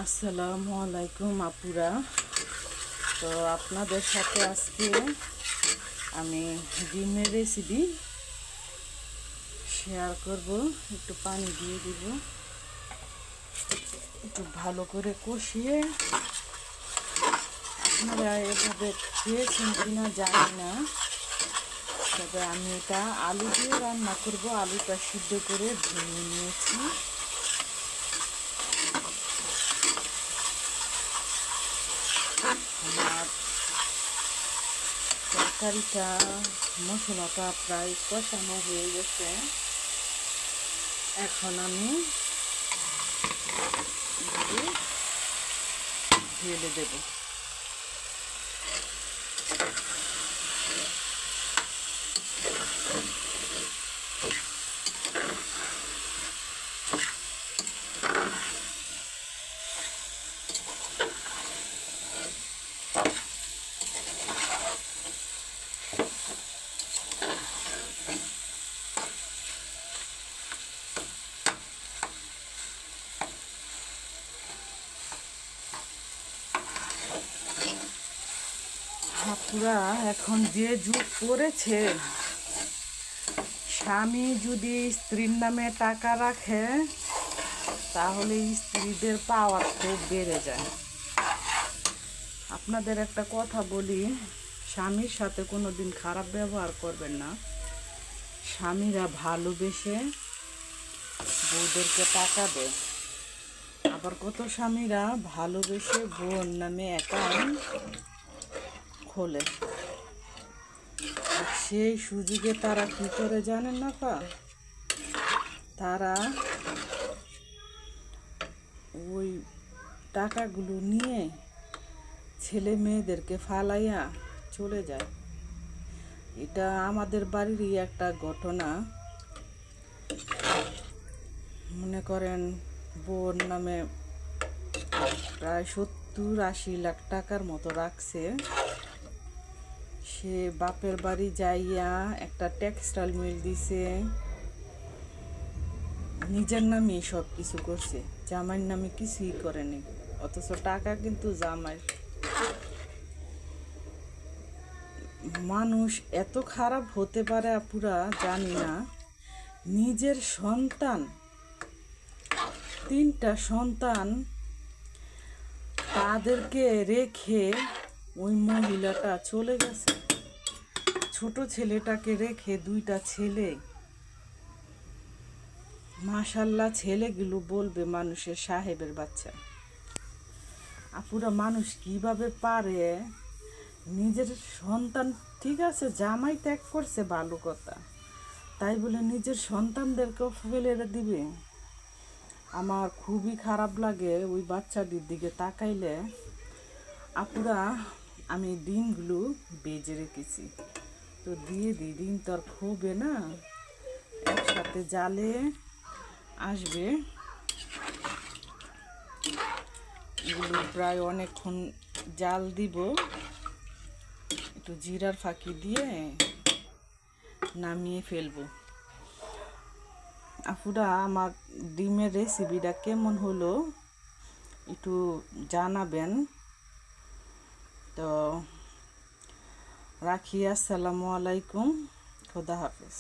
আসসালামু আলাইকুম আপুরা। তো আপনাদের সাথে আজকে আমি ডিমের রেসিপি শেয়ার করব। একটু পানি দিয়ে দিব, একটু ভালো করে কষিয়ে। আপনারা এভাবে খেয়েছেন কিনা জানি না, তবে আমি এটা আলু দিয়ে রান্না করব। আলুটা সিদ্ধ করে ভেঙে নিয়েছি। আমার তরকারিটা মশলাটা প্রায় কষানো হয়ে গেছে। এখন আমি ঢেলে দেব। আপুরা, এখন যে যুগ পড়েছে, স্বামী যদি স্ত্রীর নামে টাকা রাখে তাহলে স্ত্রীদের পাওয়ার খুব বেড়ে যায়। আপনাদের একটা কথা বলি, স্বামীর সাথে কোনো দিন খারাপ ব্যবহার করবেন না। স্বামীরা ভালোবেসে বউদেরকে টাকা দেয়, আবার কত স্বামীরা ভালোবেসে বউর নামে অ্যাকাউন্ট খোলে। সেই সুযোগে তারা কী করে জানেন না পা, তারা ওই টাকাগুলো নিয়ে ছেলে মেয়েদেরকে ফালাইয়া চলে যায়। এটা আমাদের বাড়িরই একটা ঘটনা। মনে করেন বোন নামে প্রায় 70-80 লাখ টাকার মতো রাখছে। সে বাপের বাড়ি যাইয়া একটা টেক্সটাইল মিল দিছে, নিজের নামে সব কিছু করছে, জামাইয়ের নামে কিছুই করেনি। অথচ টাকা কিন্তু জামাইয়ের। মানুষ এত খারাপ হতে পারে আপুরা, জানি না। নিজের সন্তান, 3টা সন্তান, তাদেরকে রেখে ওই মহিলাটা চলে গেছে। ছোট ছেলেটাকে রেখে 2টা ছেলে। মাশাল্লাহ, ছেলেগুলো বলবে মানুষের সাহেবের বাচ্চা। আপুরা, মানুষ কিভাবে পারে নিজের সন্তান, ঠিক আছে জামাই ত্যাগ করছে ভালো কথা, তাই বলে নিজের সন্তানদেরকেও ফেলে দিবে? আমার খুবই খারাপ লাগে ওই বাচ্চাটির দিকে তাকাইলে। আপুরা, আমি ডিমগুলো বেজে রেখেছি, তো দিয়ে দিই। ডিম তো আর খোবে না, একসাথে জালে আসবে। এগুলো প্রায় অনেকক্ষণ জাল দিব। একটু জিরার ফাঁকি দিয়ে নামিয়ে ফেলবো। আপুরা, আমার ডিমের রেসিপিটা কেমন হলো একটু জানাবেন। তো রাখি, আসসালামু আলাইকুম, খোদা হাফেজ।